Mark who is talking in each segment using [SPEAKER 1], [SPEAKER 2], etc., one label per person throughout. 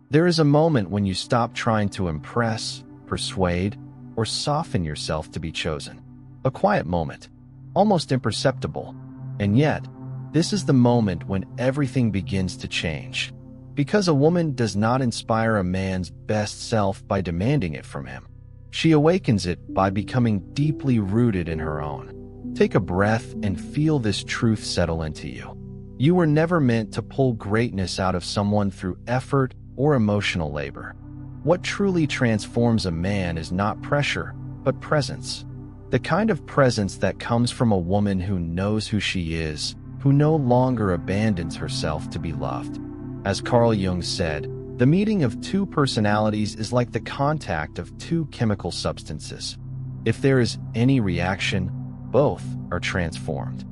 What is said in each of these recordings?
[SPEAKER 1] There is a moment when you stop trying to impress, persuade, or soften yourself to be chosen. A quiet moment, almost imperceptible. And yet, this is the moment when everything begins to change. Because a woman does not inspire a man's best self by demanding it from him. She awakens it by becoming deeply rooted in her own. Take a breath and feel this truth settle into you. You were never meant to pull greatness out of someone through effort or emotional labor. What truly transforms a man is not pressure, but presence. The kind of presence that comes from a woman who knows who she is, who no longer abandons herself to be loved. As Carl Jung said, the meeting of two personalities is like the contact of two chemical substances. If there is any reaction, both are transformed.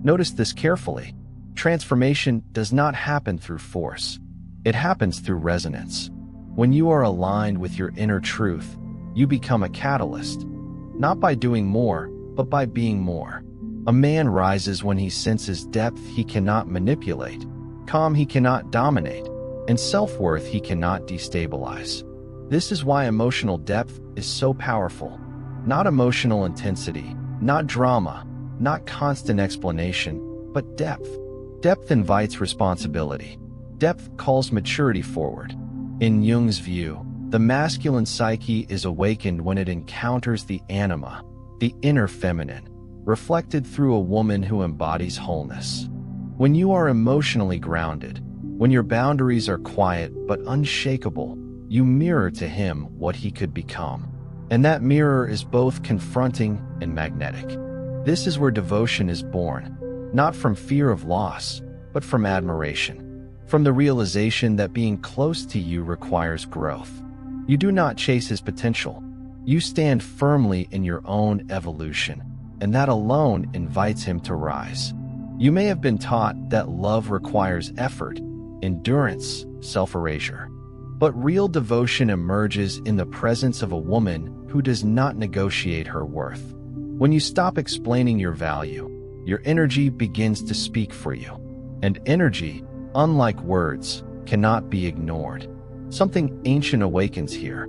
[SPEAKER 1] Notice this carefully. Transformation does not happen through force. It happens through resonance. When you are aligned with your inner truth, you become a catalyst. Not by doing more, but by being more. A man rises when he senses depth he cannot manipulate, calm he cannot dominate, and self-worth he cannot destabilize. This is why emotional depth is so powerful. Not emotional intensity, not drama, not constant explanation, but depth. Depth invites responsibility. Depth calls maturity forward. In Jung's view, the masculine psyche is awakened when it encounters the anima, the inner feminine, reflected through a woman who embodies wholeness. When you are emotionally grounded, when your boundaries are quiet but unshakable, you mirror to him what he could become. And that mirror is both confronting and magnetic. This is where devotion is born, not from fear of loss, but from admiration. From the realization that being close to you requires growth. You do not chase his potential. You stand firmly in your own evolution, and that alone invites him to rise. You may have been taught that love requires effort, endurance, self-erasure. But real devotion emerges in the presence of a woman who does not negotiate her worth. When you stop explaining your value, your energy begins to speak for you. And energy, unlike words, cannot be ignored. Something ancient awakens here,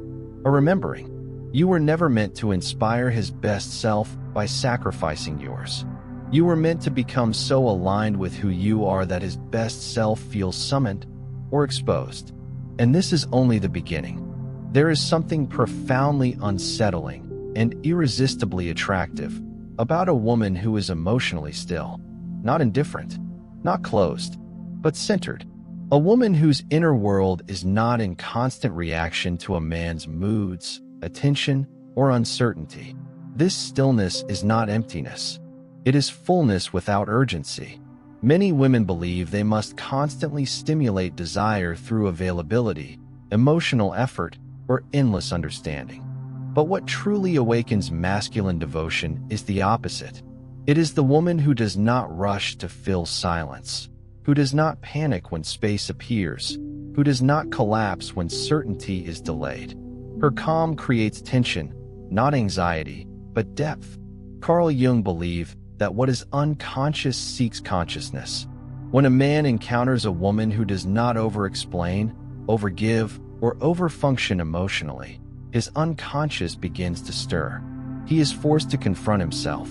[SPEAKER 1] a remembering. You were never meant to inspire his best self by sacrificing yours. You were meant to become so aligned with who you are that his best self feels summoned or exposed. And this is only the beginning. There is something profoundly unsettling and irresistibly attractive about a woman who is emotionally still, not indifferent, not closed, but centered. A woman whose inner world is not in constant reaction to a man's moods, attention, or uncertainty. This stillness is not emptiness. It is fullness without urgency. Many women believe they must constantly stimulate desire through availability, emotional effort, or endless understanding. But what truly awakens masculine devotion is the opposite. It is the woman who does not rush to fill silence, who does not panic when space appears, who does not collapse when certainty is delayed. Her calm creates tension, not anxiety, but depth. Carl Jung believed that what is unconscious seeks consciousness. When a man encounters a woman who does not over-explain, overgive, or overfunction emotionally, his unconscious begins to stir. He is forced to confront himself,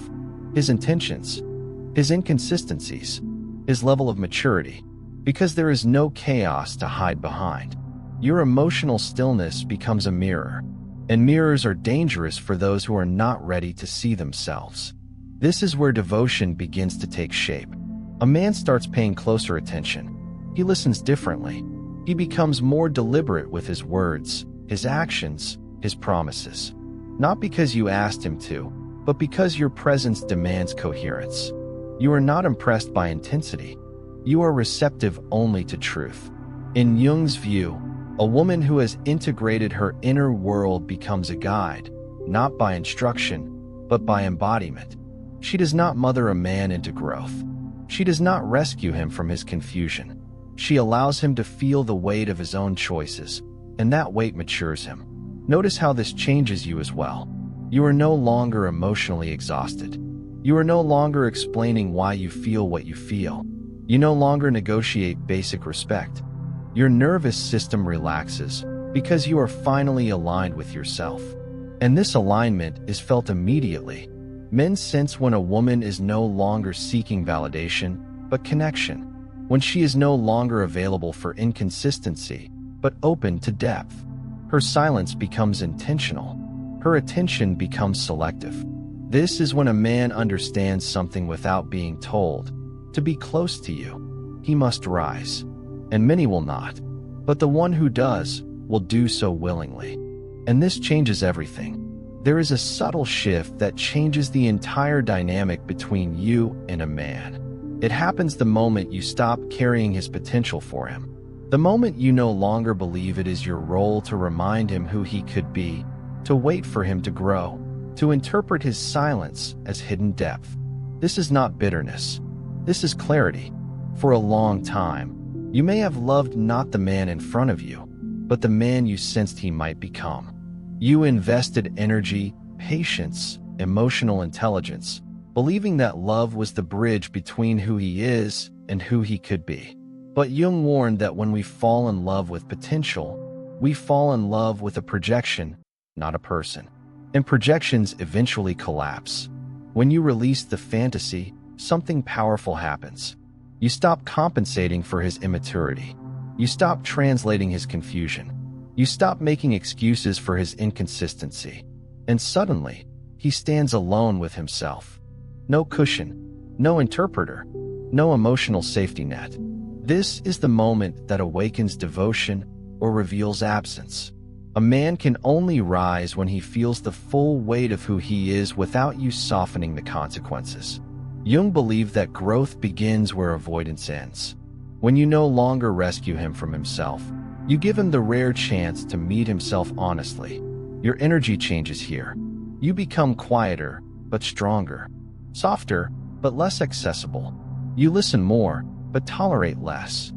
[SPEAKER 1] his intentions, his inconsistencies, his level of maturity, because there is no chaos to hide behind. Your emotional stillness becomes a mirror, and mirrors are dangerous for those who are not ready to see themselves. This is where devotion begins to take shape. A man starts paying closer attention. He listens differently. He becomes more deliberate with his words, his actions, his promises. Not because you asked him to, but because your presence demands coherence. You are not impressed by intensity. You are receptive only to truth. In Jung's view, a woman who has integrated her inner world becomes a guide, not by instruction, but by embodiment. She does not mother a man into growth. She does not rescue him from his confusion. She allows him to feel the weight of his own choices, and that weight matures him. Notice how this changes you as well. You are no longer emotionally exhausted. You are no longer explaining why you feel what you feel. You no longer negotiate basic respect. Your nervous system relaxes because you are finally aligned with yourself. And this alignment is felt immediately. Men sense when a woman is no longer seeking validation, but connection. When she is no longer available for inconsistency, but open to depth. Her silence becomes intentional. Her attention becomes selective. This is when a man understands something without being told. To be close to you, he must rise. And many will not. But the one who does will do so willingly. And this changes everything. There is a subtle shift that changes the entire dynamic between you and a man. It happens the moment you stop carrying his potential for him. The moment you no longer believe it is your role to remind him who he could be, to wait for him to grow, to interpret his silence as hidden depth. This is not bitterness. This is clarity. For a long time, you may have loved not the man in front of you, but the man you sensed he might become. You invested energy, patience, emotional intelligence, believing that love was the bridge between who he is and who he could be. But Jung warned that when we fall in love with potential, we fall in love with a projection, not a person. And projections eventually collapse. When you release the fantasy, something powerful happens. You stop compensating for his immaturity. You stop translating his confusion. You stop making excuses for his inconsistency. And suddenly, he stands alone with himself. No cushion, no interpreter, no emotional safety net. This is the moment that awakens devotion or reveals absence. A man can only rise when he feels the full weight of who he is without you softening the consequences. Jung believed that growth begins where avoidance ends. When you no longer rescue him from himself, you give him the rare chance to meet himself honestly. Your energy changes here. You become quieter, but stronger. Softer, but less accessible. You listen more, but tolerate less.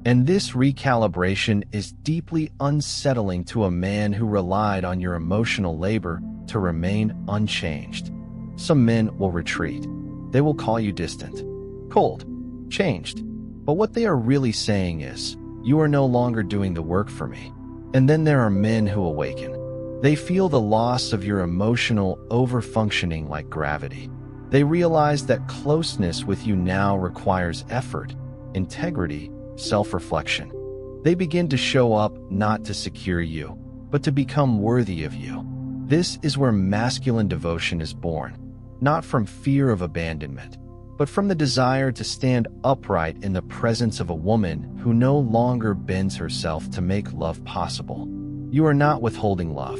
[SPEAKER 1] And this recalibration is deeply unsettling to a man who relied on your emotional labor to remain unchanged. Some men will retreat. They will call you distant, cold, changed. But what they are really saying is, you are no longer doing the work for me. And then there are men who awaken. They feel the loss of your emotional overfunctioning like gravity. They realize that closeness with you now requires effort, integrity, self-reflection. They begin to show up not to secure you, but to become worthy of you. This is where masculine devotion is born, not from fear of abandonment, but from the desire to stand upright in the presence of a woman who no longer bends herself to make love possible. You are not withholding love.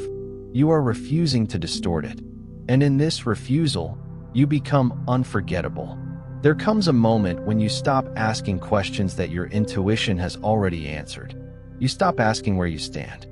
[SPEAKER 1] You are refusing to distort it. And in this refusal, you become unforgettable. There comes a moment when you stop asking questions that your intuition has already answered. You stop asking where you stand.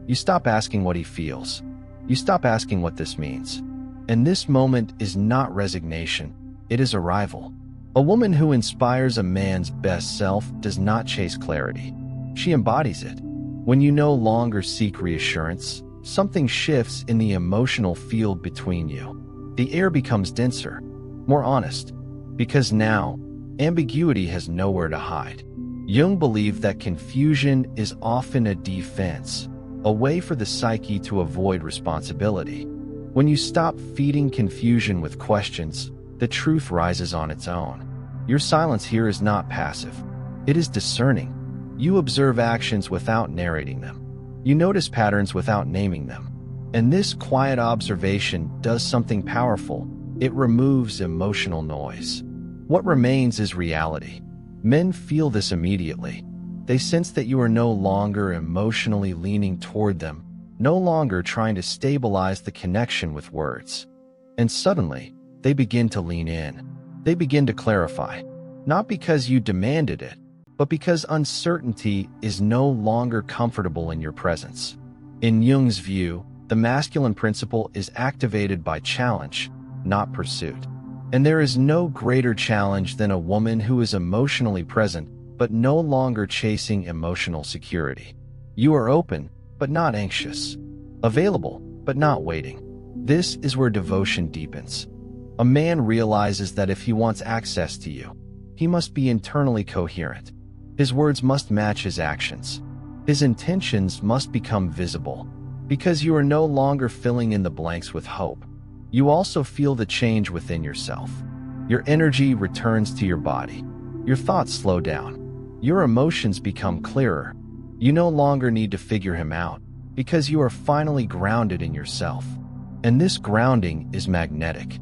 [SPEAKER 1] You stop asking what he feels. You stop asking what this means. And this moment is not resignation, it is arrival. A woman who inspires a man's best self does not chase clarity. She embodies it. When you no longer seek reassurance, something shifts in the emotional field between you. The air becomes denser, more honest. Because now, ambiguity has nowhere to hide. Jung believed that confusion is often a defense, a way for the psyche to avoid responsibility. When you stop feeding confusion with questions, the truth rises on its own. Your silence here is not passive. It is discerning. You observe actions without narrating them. You notice patterns without naming them. And this quiet observation does something powerful. It removes emotional noise. What remains is reality. Men feel this immediately. They sense that you are no longer emotionally leaning toward them, no longer trying to stabilize the connection with words. And suddenly, they begin to lean in. They begin to clarify, not because you demanded it, but because uncertainty is no longer comfortable in your presence. In Jung's view, the masculine principle is activated by challenge, not pursuit. And there is no greater challenge than a woman who is emotionally present, but no longer chasing emotional security. You are open, but not anxious. Available, but not waiting. This is where devotion deepens. A man realizes that if he wants access to you, he must be internally coherent. His words must match his actions. His intentions must become visible, because you are no longer filling in the blanks with hope. You also feel the change within yourself. Your energy returns to your body. Your thoughts slow down. Your emotions become clearer. You no longer need to figure him out, because you are finally grounded in yourself. And this grounding is magnetic.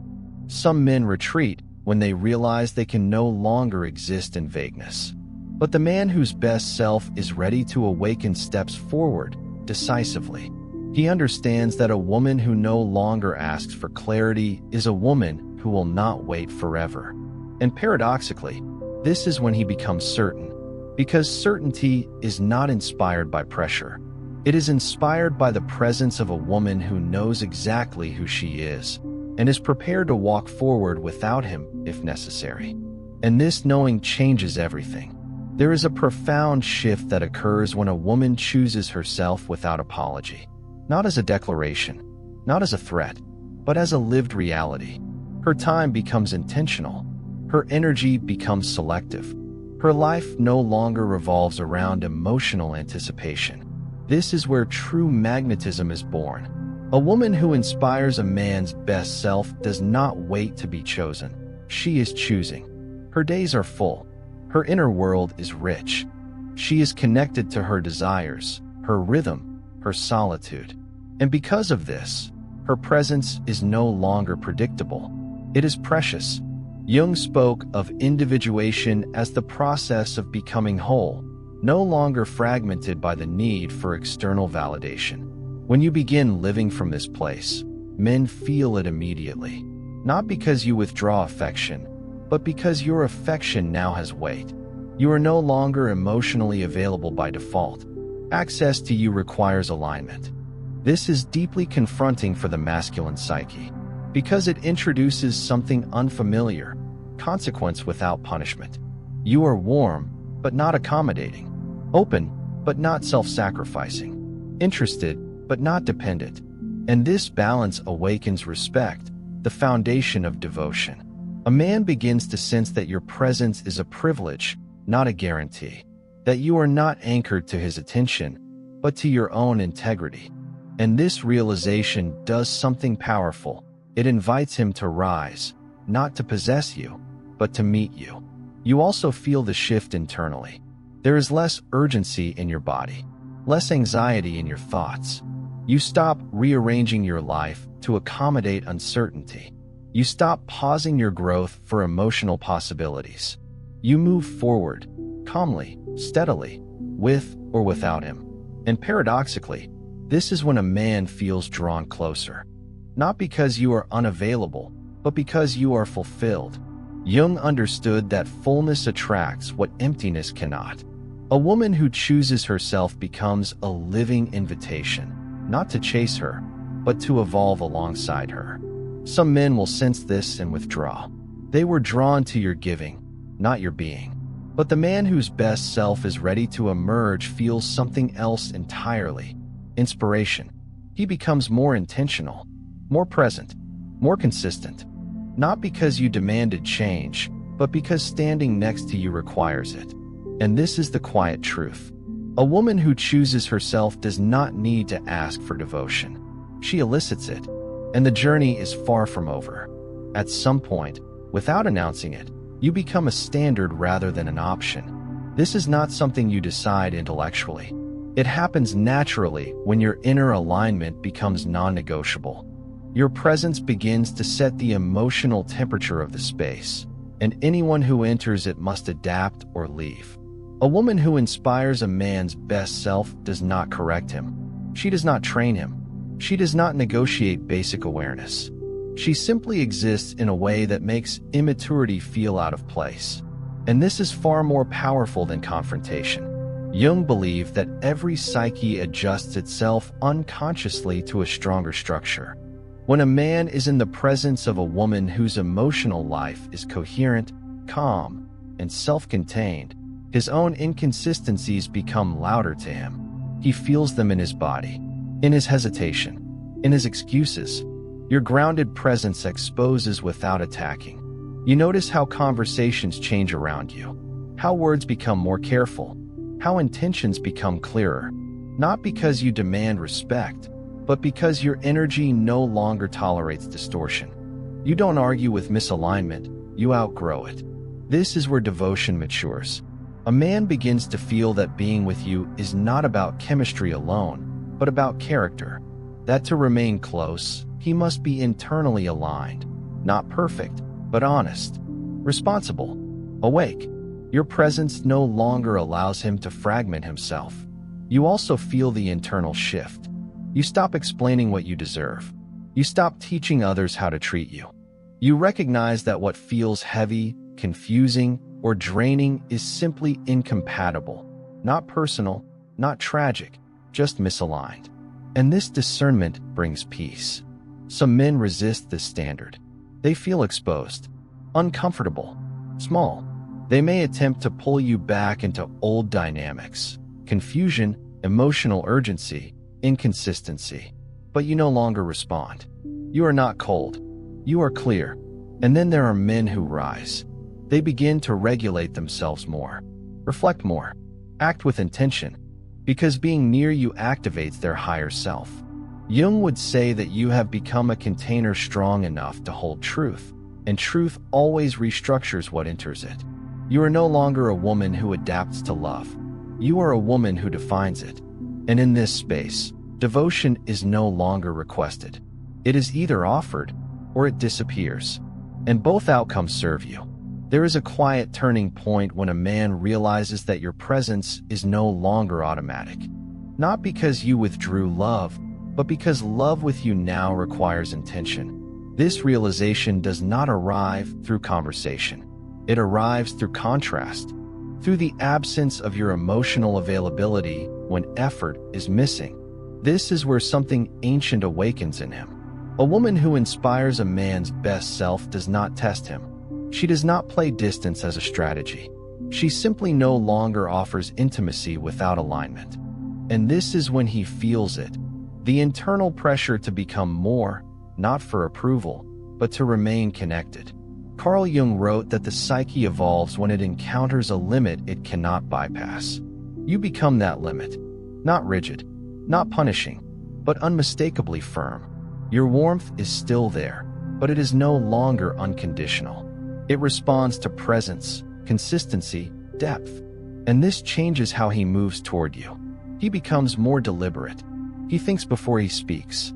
[SPEAKER 1] Some men retreat when they realize they can no longer exist in vagueness. But the man whose best self is ready to awaken steps forward decisively. He understands that a woman who no longer asks for clarity is a woman who will not wait forever. And paradoxically, this is when he becomes certain, because certainty is not inspired by pressure. It is inspired by the presence of a woman who knows exactly who she is and is prepared to walk forward without him if necessary. And this knowing changes everything. There is a profound shift that occurs when a woman chooses herself without apology, not as a declaration, not as a threat, but as a lived reality. Her time becomes intentional. Her energy becomes selective. Her life no longer revolves around emotional anticipation. This is where true magnetism is born. A woman who inspires a man's best self does not wait to be chosen. She is choosing. Her days are full. Her inner world is rich. She is connected to her desires, her rhythm, her solitude. And because of this, her presence is no longer predictable. It is precious. Jung spoke of individuation as the process of becoming whole, no longer fragmented by the need for external validation. When you begin living from this place, men feel it immediately, not because you withdraw affection, but because your affection now has weight. You are no longer emotionally available by default. Access to you requires alignment. This is deeply confronting for the masculine psyche, because it introduces something unfamiliar, consequence without punishment. You are warm, but not accommodating. Open, but not self-sacrificing. Interested, but not dependent. And this balance awakens respect, the foundation of devotion. A man begins to sense that your presence is a privilege, not a guarantee. That you are not anchored to his attention, but to your own integrity. And this realization does something powerful. It invites him to rise, not to possess you, but to meet you. You also feel the shift internally. There is less urgency in your body, less anxiety in your thoughts. You stop rearranging your life to accommodate uncertainty. You stop pausing your growth for emotional possibilities. You move forward, calmly, steadily, with or without him. And paradoxically, this is when a man feels drawn closer. Not because you are unavailable, but because you are fulfilled. Jung understood that fullness attracts what emptiness cannot. A woman who chooses herself becomes a living invitation, not to chase her, but to evolve alongside her. Some men will sense this and withdraw. They were drawn to your giving, not your being. But the man whose best self is ready to emerge feels something else entirely. Inspiration. He becomes more intentional, more present, more consistent. Not because you demanded change, but because standing next to you requires it. And this is the quiet truth. A woman who chooses herself does not need to ask for devotion. She elicits it, and the journey is far from over. At some point, without announcing it, you become a standard rather than an option. This is not something you decide intellectually. It happens naturally when your inner alignment becomes non-negotiable. Your presence begins to set the emotional temperature of the space, and anyone who enters it must adapt or leave. A woman who inspires a man's best self does not correct him. She does not train him. She does not negotiate basic awareness. She simply exists in a way that makes immaturity feel out of place. And this is far more powerful than confrontation. Jung believed that every psyche adjusts itself unconsciously to a stronger structure. When a man is in the presence of a woman whose emotional life is coherent, calm, and self-contained, his own inconsistencies become louder to him. He feels them in his body, in his hesitation, in his excuses. Your grounded presence exposes without attacking. You notice how conversations change around you, how words become more careful, how intentions become clearer, not because you demand respect, but because your energy no longer tolerates distortion. You don't argue with misalignment, you outgrow it. This is where devotion matures. A man begins to feel that being with you is not about chemistry alone, but about character. That to remain close, he must be internally aligned, not perfect, but honest, responsible, awake. Your presence no longer allows him to fragment himself. You also feel the internal shift. You stop explaining what you deserve. You stop teaching others how to treat you. You recognize that what feels heavy, confusing, or draining is simply incompatible, not personal, not tragic, just misaligned. And this discernment brings peace. Some men resist this standard. They feel exposed, uncomfortable, small. They may attempt to pull you back into old dynamics, confusion, emotional urgency, inconsistency. But you no longer respond. You are not cold. You are clear. And then there are men who rise. They begin to regulate themselves more, reflect more, act with intention, because being near you activates their higher self. Jung would say that you have become a container strong enough to hold truth, and truth always restructures what enters it. You are no longer a woman who adapts to love. You are a woman who defines it. And in this space, devotion is no longer requested. It is either offered or it disappears. And both outcomes serve you. There is a quiet turning point when a man realizes that your presence is no longer automatic. Not because you withdrew love, but because love with you now requires intention. This realization does not arrive through conversation. It arrives through contrast, through the absence of your emotional availability when effort is missing. This is where something ancient awakens in him. A woman who inspires a man's best self does not test him. She does not play distance as a strategy. She simply no longer offers intimacy without alignment. And this is when he feels it. The internal pressure to become more, not for approval, but to remain connected. Carl Jung wrote that the psyche evolves when it encounters a limit it cannot bypass. You become that limit. Not rigid, not punishing, but unmistakably firm. Your warmth is still there, but it is no longer unconditional. It responds to presence, consistency, depth. And this changes how he moves toward you. He becomes more deliberate. He thinks before he speaks.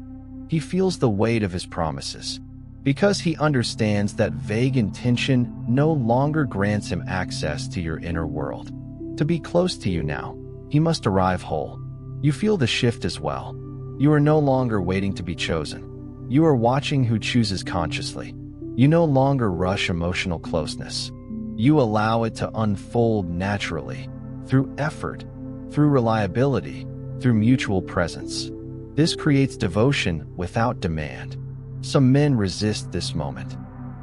[SPEAKER 1] He feels the weight of his promises. Because he understands that vague intention no longer grants him access to your inner world. To be close to you now, he must arrive whole. You feel the shift as well. You are no longer waiting to be chosen. You are watching who chooses consciously. You no longer rush emotional closeness. You allow it to unfold naturally, through effort, through reliability, through mutual presence. This creates devotion without demand. Some men resist this moment.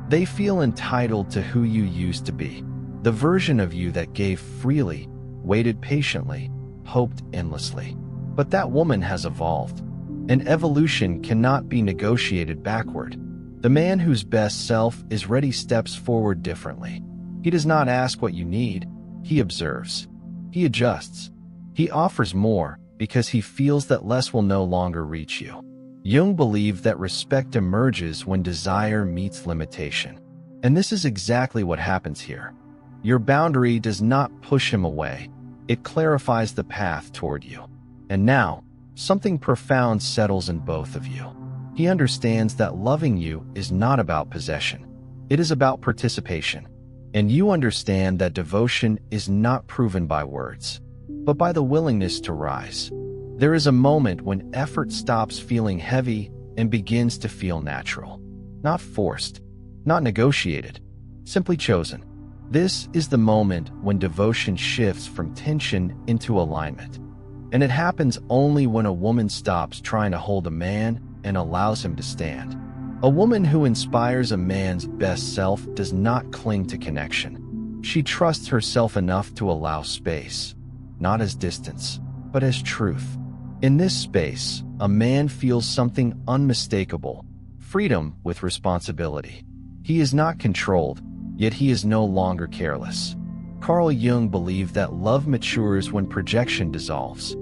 [SPEAKER 1] They feel entitled to who you used to be, the version of you that gave freely, waited patiently, hoped endlessly. But that woman has evolved. And evolution cannot be negotiated backward. The man whose best self is ready steps forward differently. He does not ask what you need. He observes. He adjusts. He offers more because he feels that less will no longer reach you. Jung believed that respect emerges when desire meets limitation. And this is exactly what happens here. Your boundary does not push him away. It clarifies the path toward you. And now, something profound settles in both of you. He understands that loving you is not about possession. It is about participation. And you understand that devotion is not proven by words, but by the willingness to rise. There is a moment when effort stops feeling heavy and begins to feel natural. Not forced, not negotiated, simply chosen. This is the moment when devotion shifts from tension into alignment. And it happens only when a woman stops trying to hold a man and allows him to stand. A woman who inspires a man's best self does not cling to connection. She trusts herself enough to allow space, not as distance, but as truth. In this space, a man feels something unmistakable, freedom with responsibility. He is not controlled, yet he is no longer careless. Carl Jung believed that love matures when projection dissolves.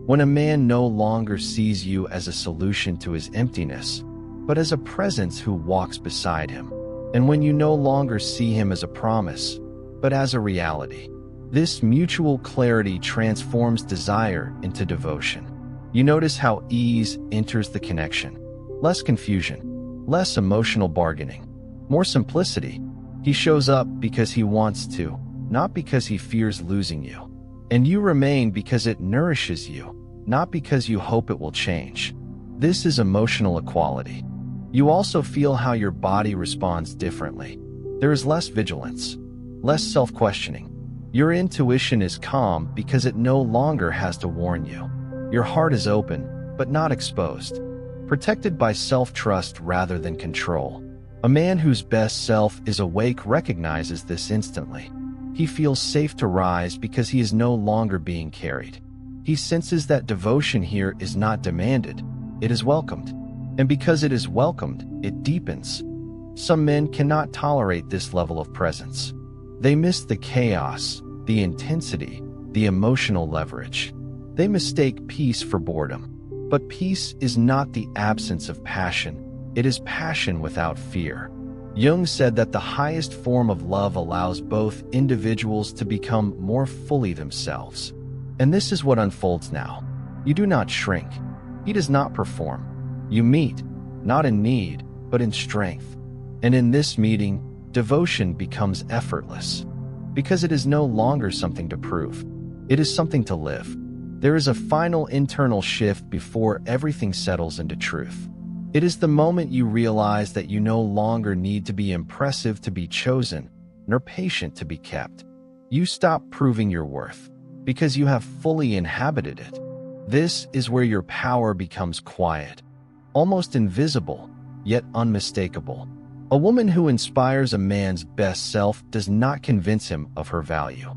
[SPEAKER 1] When a man no longer sees you as a solution to his emptiness, but as a presence who walks beside him. And when you no longer see him as a promise, but as a reality. This mutual clarity transforms desire into devotion. You notice how ease enters the connection. Less confusion, less emotional bargaining, more simplicity. He shows up because he wants to, not because he fears losing you. And you remain because it nourishes you, not because you hope it will change. This is emotional equality. You also feel how your body responds differently. There is less vigilance, less self-questioning. Your intuition is calm because it no longer has to warn you. Your heart is open, but not exposed, protected by self-trust rather than control. A man whose best self is awake recognizes this instantly. He feels safe to rise because he is no longer being carried. He senses that devotion here is not demanded, it is welcomed. And because it is welcomed, it deepens. Some men cannot tolerate this level of presence. They miss the chaos, the intensity, the emotional leverage. They mistake peace for boredom. But peace is not the absence of passion, it is passion without fear. Jung said that the highest form of love allows both individuals to become more fully themselves. And this is what unfolds now. You do not shrink. He does not perform. You meet, not in need, but in strength. And in this meeting, devotion becomes effortless. Because it is no longer something to prove. It is something to live. There is a final internal shift before everything settles into truth. It is the moment you realize that you no longer need to be impressive to be chosen, nor patient to be kept. You stop proving your worth, because you have fully inhabited it. This is where your power becomes quiet, almost invisible, yet unmistakable. A woman who inspires a man's best self does not convince him of her value.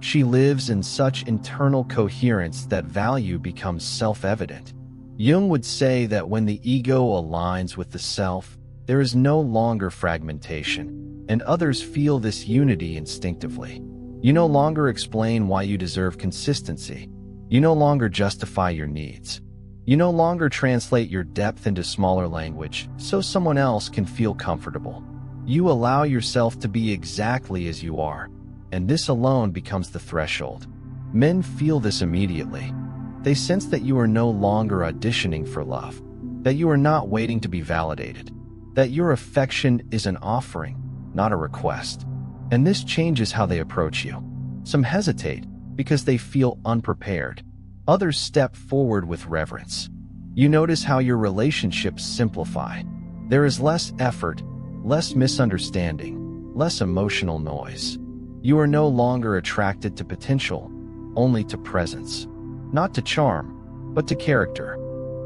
[SPEAKER 1] She lives in such internal coherence that value becomes self-evident. Jung would say that when the ego aligns with the self, there is no longer fragmentation, and others feel this unity instinctively. You no longer explain why you deserve consistency. You no longer justify your needs. You no longer translate your depth into smaller language so someone else can feel comfortable. You allow yourself to be exactly as you are, and this alone becomes the threshold. Men feel this immediately. They sense that you are no longer auditioning for love, that you are not waiting to be validated, that your affection is an offering, not a request. And this changes how they approach you. Some hesitate because they feel unprepared. Others step forward with reverence. You notice how your relationships simplify. There is less effort, less misunderstanding, less emotional noise. You are no longer attracted to potential, only to presence. Not to charm, but to character.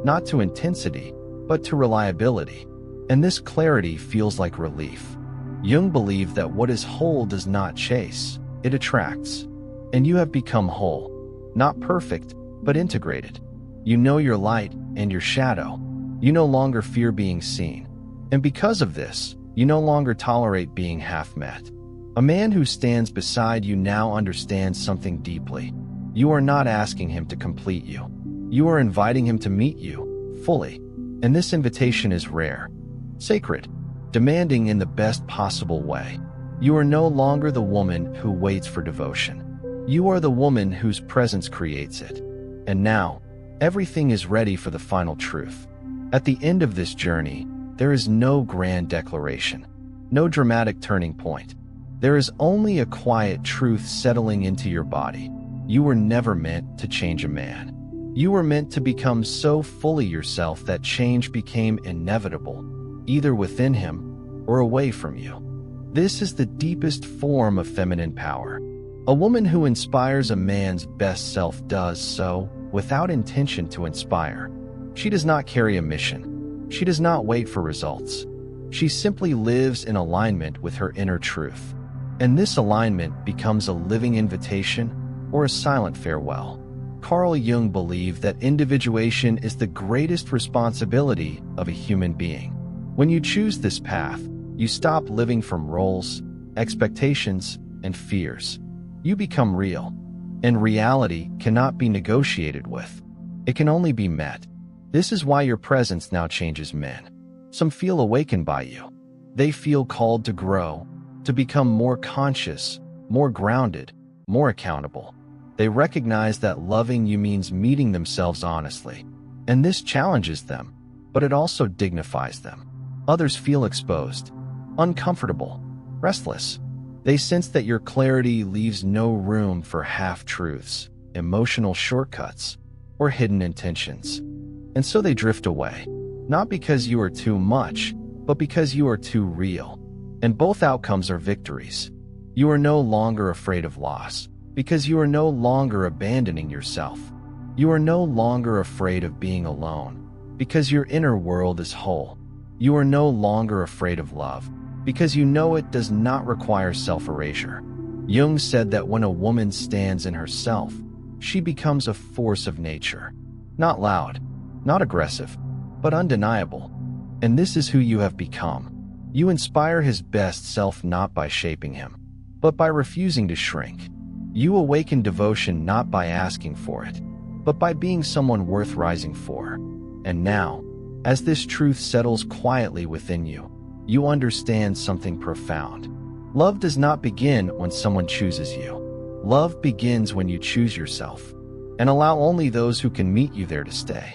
[SPEAKER 1] Not to intensity, but to reliability. And this clarity feels like relief. Jung believed that what is whole does not chase, it attracts. And you have become whole. Not perfect, but integrated. You know your light and your shadow. You no longer fear being seen. And because of this, you no longer tolerate being half-met. A man who stands beside you now understands something deeply. You are not asking him to complete you. You are inviting him to meet you, fully. And this invitation is rare, sacred, demanding in the best possible way. You are no longer the woman who waits for devotion. You are the woman whose presence creates it. And now, everything is ready for the final truth. At the end of this journey, there is no grand declaration, no dramatic turning point. There is only a quiet truth settling into your body. You were never meant to change a man. You were meant to become so fully yourself that change became inevitable, either within him or away from you. This is the deepest form of feminine power. A woman who inspires a man's best self does so without intention to inspire. She does not carry a mission. She does not wait for results. She simply lives in alignment with her inner truth. And this alignment becomes a living invitation or a silent farewell. Carl Jung believed that individuation is the greatest responsibility of a human being. When you choose this path, you stop living from roles, expectations, and fears. You become real, and reality cannot be negotiated with. It can only be met. This is why your presence now changes men. Some feel awakened by you. They feel called to grow, to become more conscious, more grounded, more accountable. They recognize that loving you means meeting themselves honestly. And this challenges them, but it also dignifies them. Others feel exposed, uncomfortable, restless. They sense that your clarity leaves no room for half-truths, emotional shortcuts, or hidden intentions. And so they drift away, not because you are too much, but because you are too real. And both outcomes are victories. You are no longer afraid of loss, because you are no longer abandoning yourself. You are no longer afraid of being alone, because your inner world is whole. You are no longer afraid of love, because you know it does not require self-erasure. Jung said that when a woman stands in herself, she becomes a force of nature. Not loud, not aggressive, but undeniable. And this is who you have become. You inspire his best self not by shaping him, but by refusing to shrink. You awaken devotion not by asking for it, but by being someone worth rising for. And now, as this truth settles quietly within you, you understand something profound. Love does not begin when someone chooses you. Love begins when you choose yourself, and allow only those who can meet you there to stay.